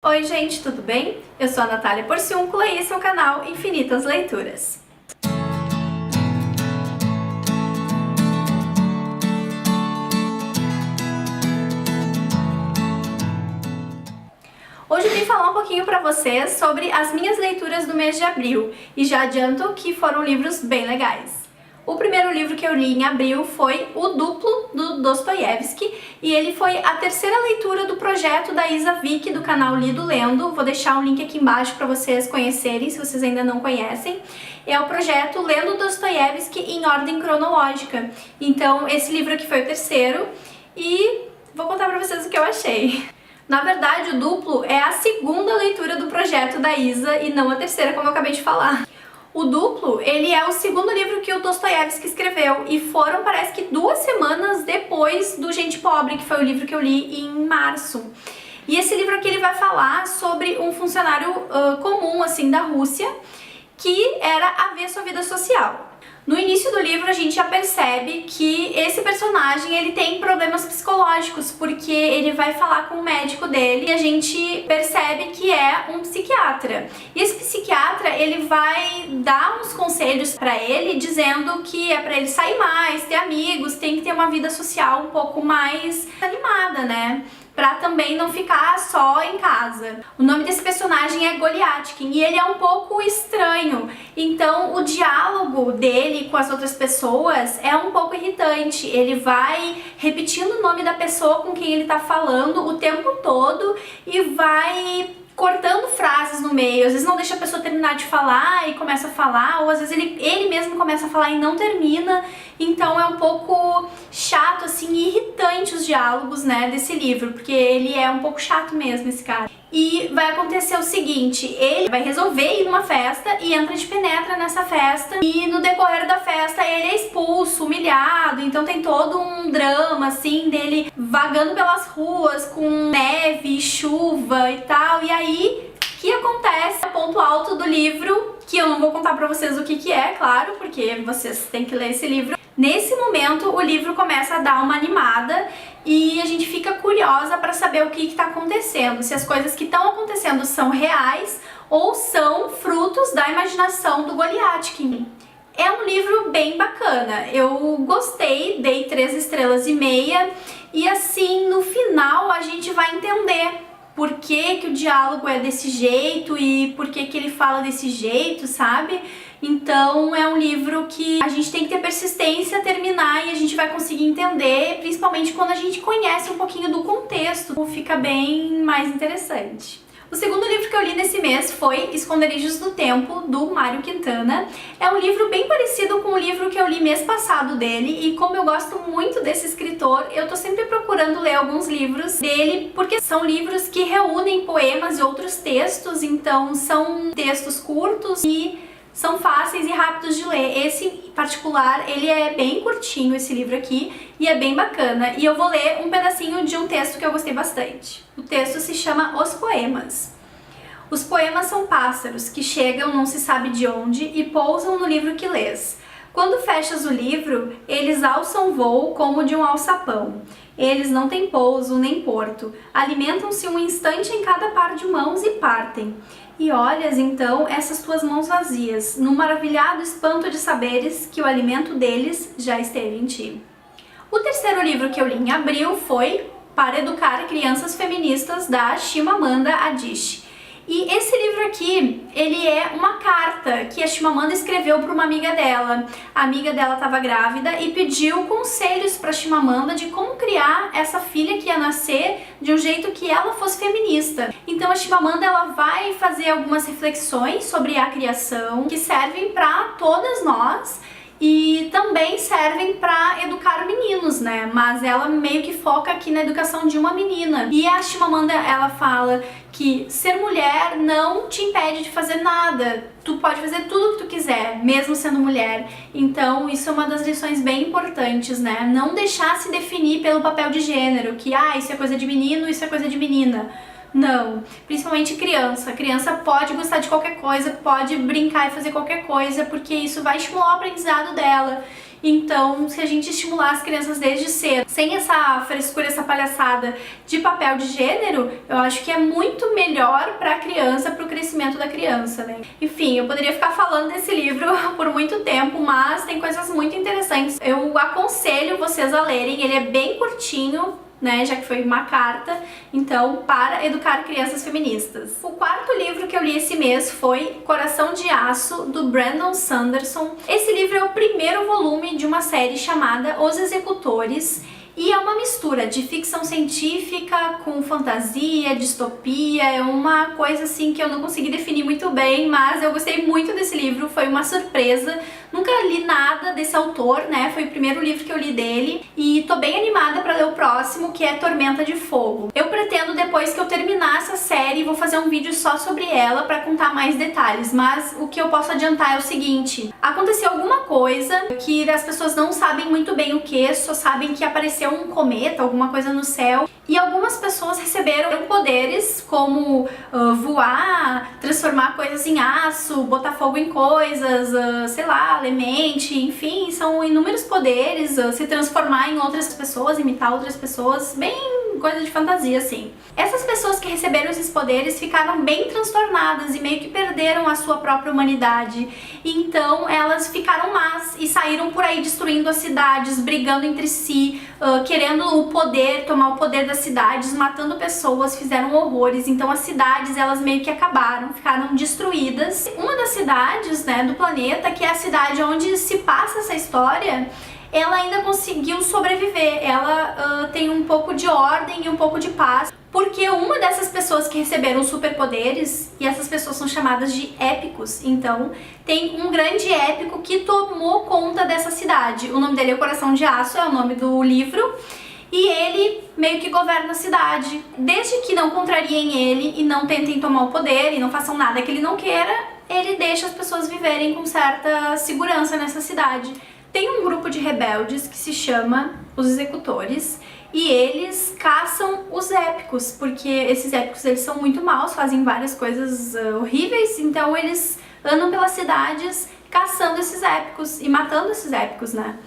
Oi gente, tudo bem? Eu sou a Natália Porciúncula e esse é o canal Infinitas Leituras. Hoje eu vim falar um pouquinho para vocês sobre as minhas leituras do mês de abril e já adianto que foram livros bem legais. O primeiro livro que eu li em abril foi O Duplo, do Dostoiévski, e ele foi a terceira leitura do projeto da Isa Vick, do canal Lido Lendo. Vou deixar um link aqui embaixo para vocês conhecerem, se vocês ainda não conhecem. É o projeto Lendo Dostoiévski em ordem cronológica. Então, esse livro aqui foi o terceiro e vou contar para vocês o que eu achei. Na verdade, O Duplo é a segunda leitura do projeto da Isa e não a terceira, como eu acabei de falar. O Duplo, ele é o segundo livro que o Dostoiévski escreveu e foram, parece que 2 semanas depois do Gente Pobre, que foi o livro que eu li em março. E esse livro aqui ele vai falar sobre um funcionário comum, assim, da Rússia, que era avesso à vida social. No início do livro a gente já percebe que esse personagem ele tem problemas psicológicos, porque ele vai falar com o médico dele e a gente percebe que é um psiquiatra. E esse psiquiatra ele vai dar uns conselhos pra ele, dizendo que é pra ele sair mais, ter amigos, tem que ter uma vida social um pouco mais animada, né? Pra também não ficar só em casa. O nome desse personagem é Goliatkin e ele é um pouco estranho, então o diálogo dele com as outras pessoas é um pouco irritante. Ele vai repetindo o nome da pessoa com quem ele tá falando o tempo todo e vai cortando frases no meio, às vezes não deixa a pessoa terminar de falar e começa a falar, ou às vezes ele mesmo começa a falar e não termina, então é um pouco chato, assim, e irritante os diálogos, né, desse livro, porque ele é um pouco chato mesmo, esse cara. E vai acontecer o seguinte, ele vai resolver ir numa festa e entra de penetra nessa festa, e no decorrer da festa ele é expulso, humilhado, então tem todo um drama, assim, dele vagando pelas ruas com neve, chuva e tal, e aí o que acontece? O ponto alto do livro, que eu não vou contar pra vocês o que é, claro, porque vocês têm que ler esse livro. Nesse momento o livro começa a dar uma animada e a gente fica curiosa para saber o que está acontecendo, se as coisas que estão acontecendo são reais ou são frutos da imaginação do Goliatkin. É um livro bem bacana, eu gostei, dei 3,5 estrelas e assim, no final a gente vai entender por que o diálogo é desse jeito e por que ele fala desse jeito, sabe? Então é um livro que a gente tem que ter persistência, terminar e a gente vai conseguir entender, principalmente quando a gente conhece um pouquinho do contexto, fica bem mais interessante. O segundo livro que eu li nesse mês foi Esconderijos do Tempo, do Mário Quintana. É um livro bem parecido com o livro que eu li mês passado dele, e como eu gosto muito desse escritor, eu tô sempre procurando ler alguns livros dele, porque são livros que reúnem poemas e outros textos, então são textos curtos e são fáceis e rápidos de ler. Esse em particular, ele é bem curtinho, esse livro aqui, e é bem bacana. E eu vou ler um pedacinho de um texto que eu gostei bastante. O texto se chama Os Poemas. Os poemas são pássaros que chegam não se sabe de onde e pousam no livro que lês. Quando fechas o livro, eles alçam voo como de um alçapão. Eles não têm pouso nem porto, alimentam-se um instante em cada par de mãos e partem. E olhas então essas tuas mãos vazias, num maravilhado espanto de saberes que o alimento deles já esteve em ti. O terceiro livro que eu li em abril foi Para Educar Crianças Feministas, da Chimamanda Adichie. E esse livro aqui, ele é uma carta que a Chimamanda escreveu para uma amiga dela. A amiga dela estava grávida e pediu conselhos para Chimamanda de como criar essa filha que ia nascer de um jeito que ela fosse feminista. Então a Chimamanda ela vai fazer algumas reflexões sobre a criação que servem para todas nós e também servem para educar meninos, né? Mas ela meio que foca aqui na educação de uma menina. E a Chimamanda, ela fala que ser mulher não te impede de fazer nada. Tu pode fazer tudo o que tu quiser, mesmo sendo mulher. Então isso é uma das lições bem importantes, né? Não deixar se definir pelo papel de gênero, que isso é coisa de menino, isso é coisa de menina. Não, principalmente criança. A criança pode gostar de qualquer coisa, pode brincar e fazer qualquer coisa, porque isso vai estimular o aprendizado dela. Então, se a gente estimular as crianças desde cedo, sem essa frescura, essa palhaçada de papel de gênero, eu acho que é muito melhor para a criança, para o crescimento da criança, né? Enfim, eu poderia ficar falando desse livro por muito tempo, mas tem coisas muito interessantes. Eu aconselho vocês a lerem, ele é bem curtinho, né, já que foi uma carta, então, para educar crianças feministas. O quarto livro que eu li esse mês foi Coração de Aço, do Brandon Sanderson. Esse livro é o primeiro volume de uma série chamada Os Executores, e é uma mistura de ficção científica com fantasia, distopia, é uma coisa assim que eu não consegui definir muito bem, mas eu gostei muito desse livro, foi uma surpresa. Nunca li nada desse autor, né? Foi o primeiro livro que eu li dele e tô bem animada pra ler o próximo, que é Tormenta de Fogo. Eu pretendo, depois que eu terminar essa série, vou fazer um vídeo só sobre ela pra contar mais detalhes, mas o que eu posso adiantar é o seguinte: aconteceu alguma coisa que as pessoas não sabem muito bem o que, só sabem que apareceu um cometa, alguma coisa no céu, e algumas pessoas receberam poderes como voar, transformar coisas em aço, botar fogo em coisas, sei lá, lemente, enfim, são inúmeros poderes, se transformar em outras pessoas, imitar outras pessoas, bem coisa de fantasia, assim. Essas pessoas que receberam esses poderes ficaram bem transtornadas e meio que perderam a sua própria humanidade. Então elas ficaram más e saíram por aí destruindo as cidades, brigando entre si, querendo o poder, tomar o poder das cidades, matando pessoas, fizeram horrores. Então as cidades, elas meio que acabaram, ficaram destruídas. Uma das cidades, né, do planeta, que é a cidade onde se passa essa história, ela ainda conseguiu sobreviver, ela tem um pouco de ordem e um pouco de paz, porque uma dessas pessoas que receberam superpoderes, e essas pessoas são chamadas de épicos, então tem um grande épico que tomou conta dessa cidade. O nome dele é Coração de Aço, é o nome do livro, e ele meio que governa a cidade. Desde que não contrariem ele e não tentem tomar o poder e não façam nada que ele não queira, ele deixa as pessoas viverem com certa segurança nessa cidade. Tem um grupo de rebeldes que se chama Os Executores e eles caçam os épicos, porque esses épicos eles são muito maus, fazem várias coisas horríveis, então eles andam pelas cidades caçando esses épicos e matando esses épicos, né?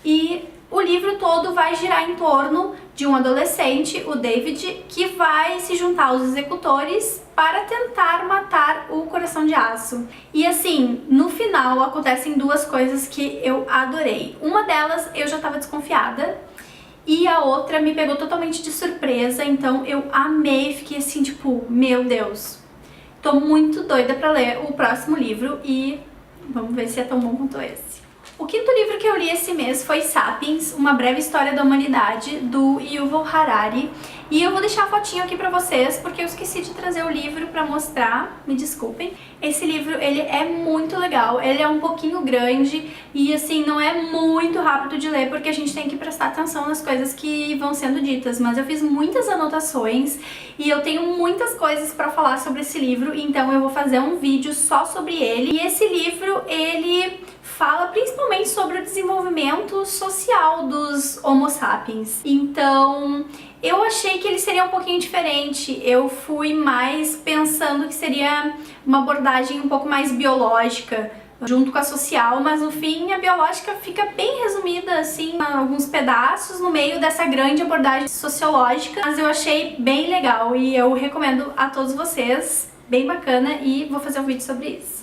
E o livro todo vai girar em torno de um adolescente, o David, que vai se juntar aos executores para tentar matar o Coração de Aço. E assim, no final acontecem duas coisas que eu adorei. Uma delas eu já estava desconfiada e a outra me pegou totalmente de surpresa, então eu amei, fiquei assim tipo, meu Deus, tô muito doida para ler o próximo livro e vamos ver se é tão bom quanto esse. O quinto livro que eu li esse mês foi Sapiens, Uma Breve História da Humanidade, do Yuval Harari. E eu vou deixar a fotinho aqui pra vocês, porque eu esqueci de trazer o livro pra mostrar, me desculpem. Esse livro, ele é muito legal, ele é um pouquinho grande e assim, não é muito rápido de ler, porque a gente tem que prestar atenção nas coisas que vão sendo ditas. Mas eu fiz muitas anotações e eu tenho muitas coisas pra falar sobre esse livro, então eu vou fazer um vídeo só sobre ele. E esse livro, ele fala principalmente sobre o desenvolvimento social dos Homo sapiens. Então, eu achei que ele seria um pouquinho diferente. Eu fui mais pensando que seria uma abordagem um pouco mais biológica, junto com a social, mas no fim a biológica fica bem resumida, assim, em alguns pedaços no meio dessa grande abordagem sociológica. Mas eu achei bem legal e eu recomendo a todos vocês, bem bacana, e vou fazer um vídeo sobre isso.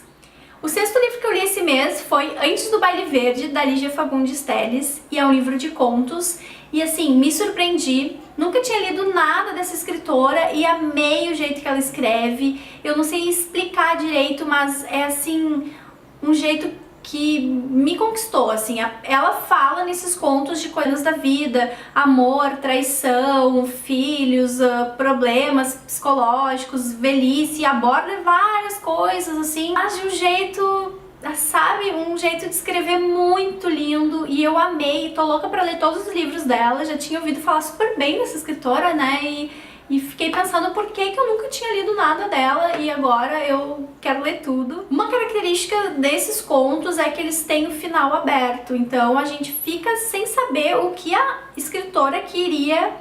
O sexto livro que eu li esse mês foi Antes do Baile Verde, da Lígia Fagundes Telles, e é um livro de contos. E assim, me surpreendi, nunca tinha lido nada dessa escritora e amei o jeito que ela escreve. Eu não sei explicar direito, mas é assim, um jeito que me conquistou, assim. Ela fala nesses contos de coisas da vida, amor, traição, filhos, problemas psicológicos, velhice, aborda várias coisas, assim, mas de um jeito, sabe, um jeito de escrever muito lindo, e eu amei, tô louca pra ler todos os livros dela. Já tinha ouvido falar super bem dessa escritora, né, e fiquei pensando por que eu nunca tinha lido nada dela e agora eu quero ler tudo. Uma característica desses contos é que eles têm o final aberto, então a gente fica sem saber o que a escritora queria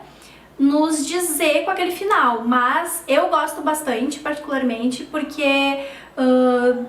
nos dizer com aquele final, mas eu gosto bastante, particularmente, porque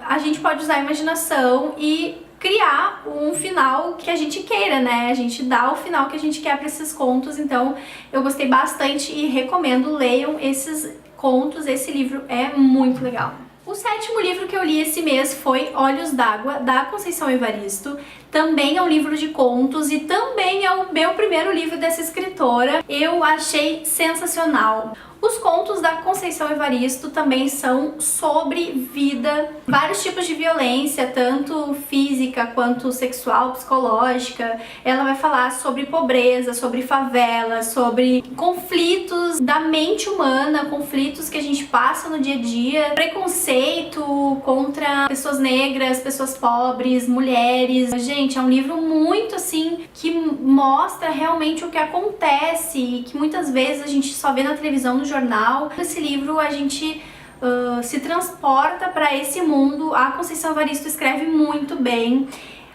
a gente pode usar a imaginação e criar um final que a gente queira, né? A gente dá o final que a gente quer para esses contos, então eu gostei bastante e recomendo, leiam esses contos, esse livro é muito legal. O 7º livro que eu li esse mês foi Olhos d'Água, da Conceição Evaristo. Também é um livro de contos e também é o meu primeiro livro dessa escritora. Eu achei sensacional. Os contos da Conceição Evaristo também são sobre vida, vários tipos de violência, tanto física quanto sexual, psicológica. Ela vai falar sobre pobreza, sobre favela, sobre conflitos da mente humana, conflitos que a gente passa no dia a dia, preconceito contra pessoas negras, pessoas pobres, mulheres. Gente, é um livro muito assim que mostra realmente o que acontece e que muitas vezes a gente só vê na televisão, no jornal. Nesse livro a gente se transporta para esse mundo. A Conceição Evaristo escreve muito bem.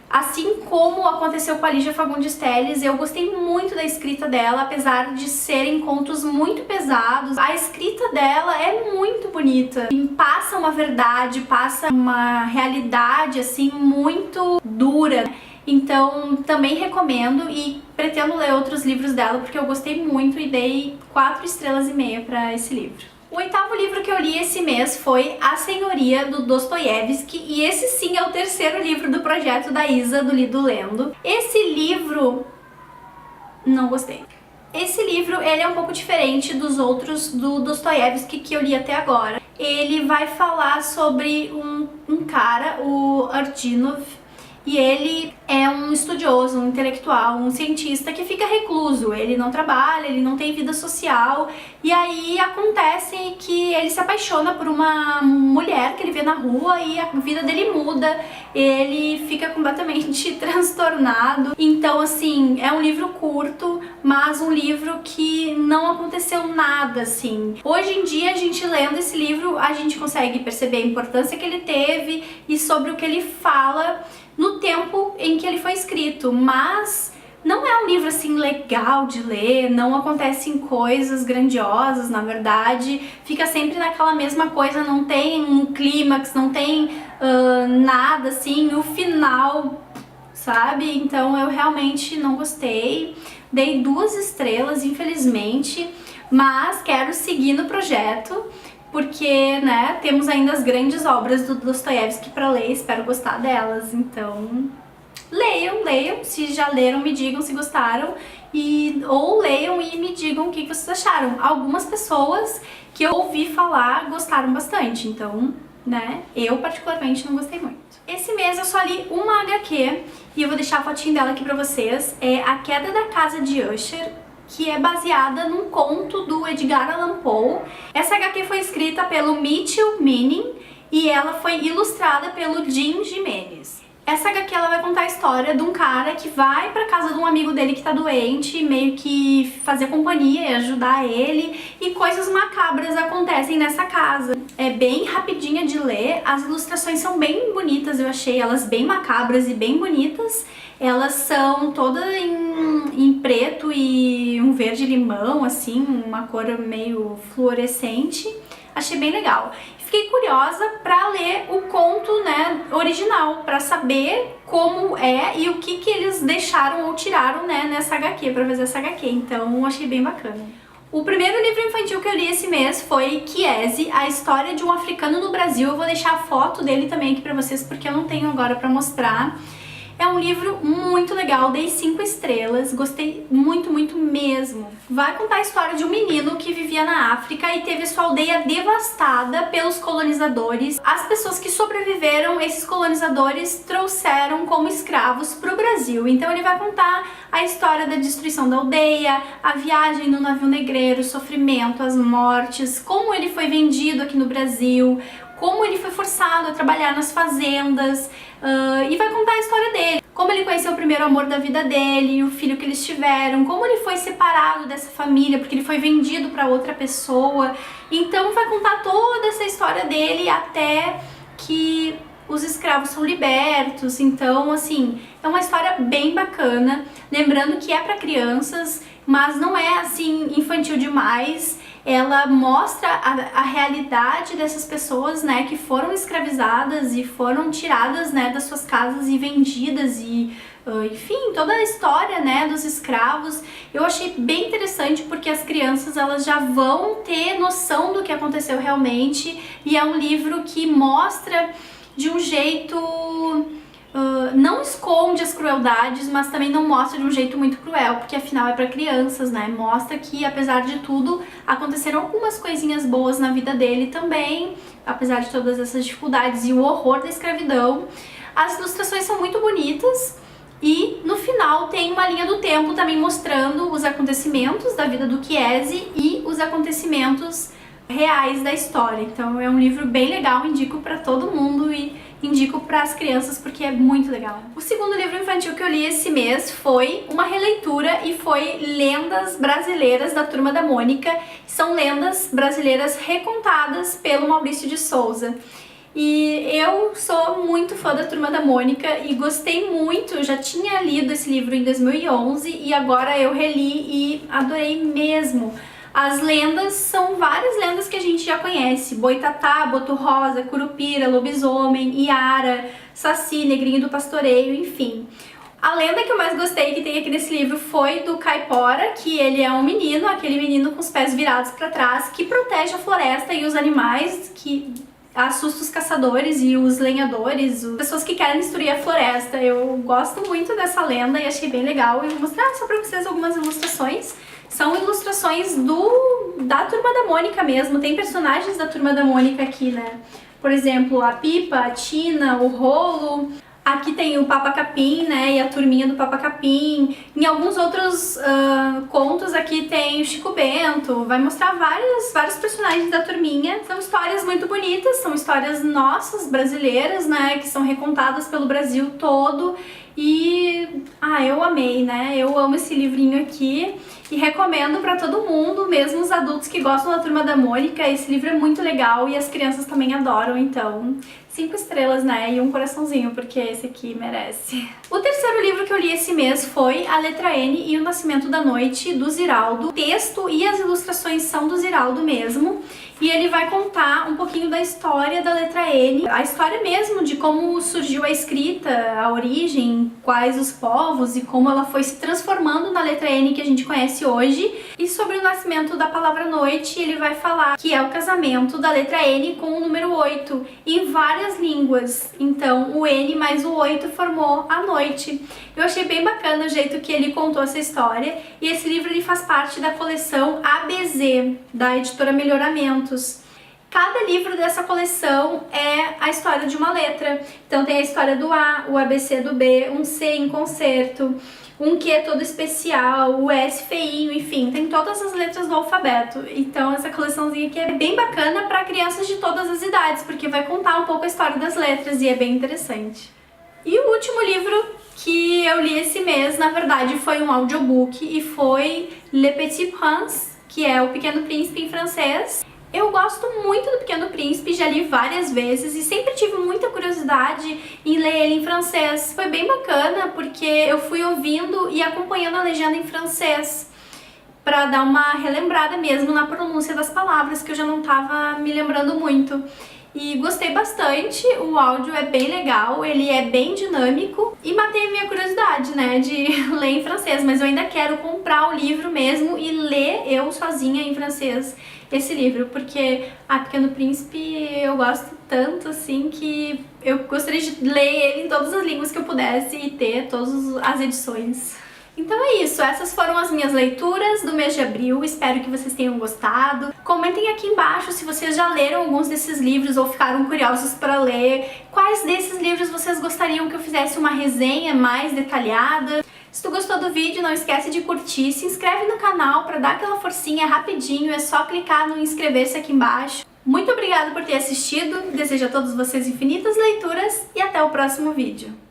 Assim como aconteceu com a Lígia Fagundes Telles, eu gostei muito da escrita dela, apesar de serem contos muito pesados. A escrita dela é muito bonita, e passa uma verdade, passa uma realidade assim muito dura. Então também recomendo e pretendo ler outros livros dela porque eu gostei muito e dei 4,5 estrelas para esse livro. O 8º livro que eu li esse mês foi A Senhoria, do Dostoiévski, e esse sim é o 3º livro do projeto da Isa, do Lido Lendo. Esse livro não gostei. Esse livro ele é um pouco diferente dos outros do Dostoiévski que eu li até agora. Ele vai falar sobre um cara, o Ardinov, e ele é um estudioso, um intelectual, um cientista que fica recluso. Ele não trabalha, ele não tem vida social. E aí acontece que ele se apaixona por uma mulher que ele vê na rua e a vida dele muda. Ele fica completamente transtornado. Então, assim, é um livro curto, mas um livro que não aconteceu nada, assim. Hoje em dia, a gente lendo esse livro, a gente consegue perceber a importância que ele teve e sobre o que ele fala no tempo em que ele foi escrito, mas não é um livro assim legal de ler, não acontecem coisas grandiosas, na verdade, fica sempre naquela mesma coisa, não tem um clímax, não tem nada assim, o final, sabe? Então eu realmente não gostei, dei 2 estrelas, infelizmente, mas quero seguir no projeto, porque, né, temos ainda as grandes obras do Dostoiévski para ler, espero gostar delas, então leiam, se já leram me digam se gostaram, ou leiam e me digam o que vocês acharam. Algumas pessoas que eu ouvi falar gostaram bastante, então, né, eu particularmente não gostei muito. Esse mês eu só li uma HQ, e eu vou deixar a fotinho dela aqui pra vocês, é A Queda da Casa de Usher, que é baseada num conto do Edgar Allan Poe. Essa HQ foi escrita pelo Mitchell Manning e ela foi ilustrada pelo Jim Jimenez. Essa HQ ela vai contar a história de um cara que vai pra casa de um amigo dele que tá doente, meio que fazer companhia e ajudar ele, e coisas macabras acontecem nessa casa. É bem rapidinha de ler, as ilustrações são bem bonitas, eu achei elas bem macabras e bem bonitas. Elas são todas em preto e um verde limão, assim, uma cor meio fluorescente. Achei bem legal. Fiquei curiosa pra ler o conto, né, original, pra saber como é e o que eles deixaram ou tiraram, né, nessa HQ, pra fazer essa HQ. Então, achei bem bacana. O primeiro livro infantil que eu li esse mês foi Kiese, a história de um africano no Brasil. Eu vou deixar a foto dele também aqui pra vocês, porque eu não tenho agora pra mostrar. É um livro muito legal, dei 5 estrelas, gostei muito, muito mesmo. Vai contar a história de um menino que vivia na África e teve sua aldeia devastada pelos colonizadores. As pessoas que sobreviveram, esses colonizadores trouxeram como escravos para o Brasil. Então ele vai contar a história da destruição da aldeia, a viagem no navio negreiro, o sofrimento, as mortes, como ele foi vendido aqui no Brasil, como ele foi forçado a trabalhar nas fazendas, e vai contar a história dele, como ele conheceu o primeiro amor da vida dele, o filho que eles tiveram, como ele foi separado dessa família porque ele foi vendido para outra pessoa. Então vai contar toda essa história dele até que os escravos são libertos. Então, assim, é uma história bem bacana, lembrando que é para crianças. mas não é assim infantil demais. Ela mostra a realidade dessas pessoas, né, que foram escravizadas e foram tiradas, né, das suas casas e vendidas e enfim, toda a história, né, dos escravos. Eu achei bem interessante porque as crianças elas já vão ter noção do que aconteceu realmente, e é um livro que mostra de um jeito não esconde as crueldades, mas também não mostra de um jeito muito cruel, porque afinal é para crianças, né? Mostra que, apesar de tudo, aconteceram algumas coisinhas boas na vida dele também, apesar de todas essas dificuldades e o horror da escravidão. As ilustrações são muito bonitas e no final tem uma linha do tempo também mostrando os acontecimentos da vida do Chiesi e os acontecimentos reais da história. Então é um livro bem legal, indico para todo mundo e indico para as crianças porque é muito legal. O segundo livro infantil que eu li esse mês foi uma releitura e foi Lendas Brasileiras da Turma da Mônica. São lendas brasileiras recontadas pelo Maurício de Souza. E eu sou muito fã da Turma da Mônica e gostei muito, eu já tinha lido esse livro em 2011 e agora eu reli e adorei mesmo. As lendas são várias lendas que a gente já conhece: Boitatá, Boto Rosa, Curupira, Lobisomem, Iara, Saci, Negrinho do Pastoreio, enfim. A lenda que eu mais gostei que tem aqui nesse livro foi do Caipora, que ele é um menino, aquele menino com os pés virados para trás, que protege a floresta e os animais, que assusta os caçadores e os lenhadores, as pessoas que querem destruir a floresta. Eu gosto muito dessa lenda e achei bem legal. E vou mostrar só pra vocês algumas ilustrações. São ilustrações da Turma da Mônica mesmo, tem personagens da Turma da Mônica aqui, né? Por exemplo, a Pipa, a Tina, o Rolo. Aqui tem o Papa Capim, né, e a turminha do Papa Capim. Em alguns outros contos aqui tem o Chico Bento. Vai mostrar vários personagens da turminha. São histórias muito bonitas, são histórias nossas, brasileiras, né, que são recontadas pelo Brasil todo. E eu amei, né? Eu amo esse livrinho aqui e recomendo pra todo mundo, mesmo os adultos que gostam da Turma da Mônica. Esse livro é muito legal e as crianças também adoram, então 5 estrelas, né? E um coraçãozinho, porque esse aqui merece. O terceiro livro que eu li esse mês foi A Letra N e o Nascimento da Noite, do Ziraldo. O texto e as ilustrações são do Ziraldo mesmo. E ele vai contar um pouquinho da história da letra N, a história mesmo de como surgiu a escrita, a origem, quais os povos e como ela foi se transformando na letra N que a gente conhece hoje. E sobre o nascimento da palavra noite, ele vai falar que é o casamento da letra N com o número 8 em várias línguas. Então o N mais o 8 formou a noite. Eu achei bem bacana o jeito que ele contou essa história, e esse livro ele faz parte da coleção ABZ, da editora Melhoramentos. Cada livro dessa coleção é a história de uma letra. Então tem a história do A, o ABC do B, um C em concerto, um Q todo especial, o S feinho, enfim, tem todas as letras do alfabeto. Então essa coleçãozinha aqui é bem bacana para crianças de todas as idades, porque vai contar um pouco a história das letras e é bem interessante. E o último livro que eu li esse mês, na verdade, foi um audiobook e foi Le Petit Prince, que é o Pequeno Príncipe em francês. Eu gosto muito do Pequeno Príncipe, já li várias vezes e sempre tive muita curiosidade em ler ele em francês. Foi bem bacana porque eu fui ouvindo e acompanhando a legenda em francês para dar uma relembrada mesmo na pronúncia das palavras, que eu já não estava me lembrando muito. E gostei bastante, o áudio é bem legal, ele é bem dinâmico e matei a minha curiosidade, né, de ler em francês, mas eu ainda quero comprar o livro mesmo e ler eu sozinha em francês esse livro, porque Pequeno Príncipe eu gosto tanto assim que eu gostaria de ler ele em todas as línguas que eu pudesse e ter todas as edições. Então é isso, essas foram as minhas leituras do mês de abril, espero que vocês tenham gostado. Comentem aqui embaixo se vocês já leram alguns desses livros ou ficaram curiosos para ler. Quais desses livros vocês gostariam que eu fizesse uma resenha mais detalhada? Se tu gostou do vídeo, não esquece de curtir, se inscreve no canal para dar aquela forcinha rapidinho, é só clicar no inscrever-se aqui embaixo. Muito obrigada por ter assistido, desejo a todos vocês infinitas leituras e até o próximo vídeo.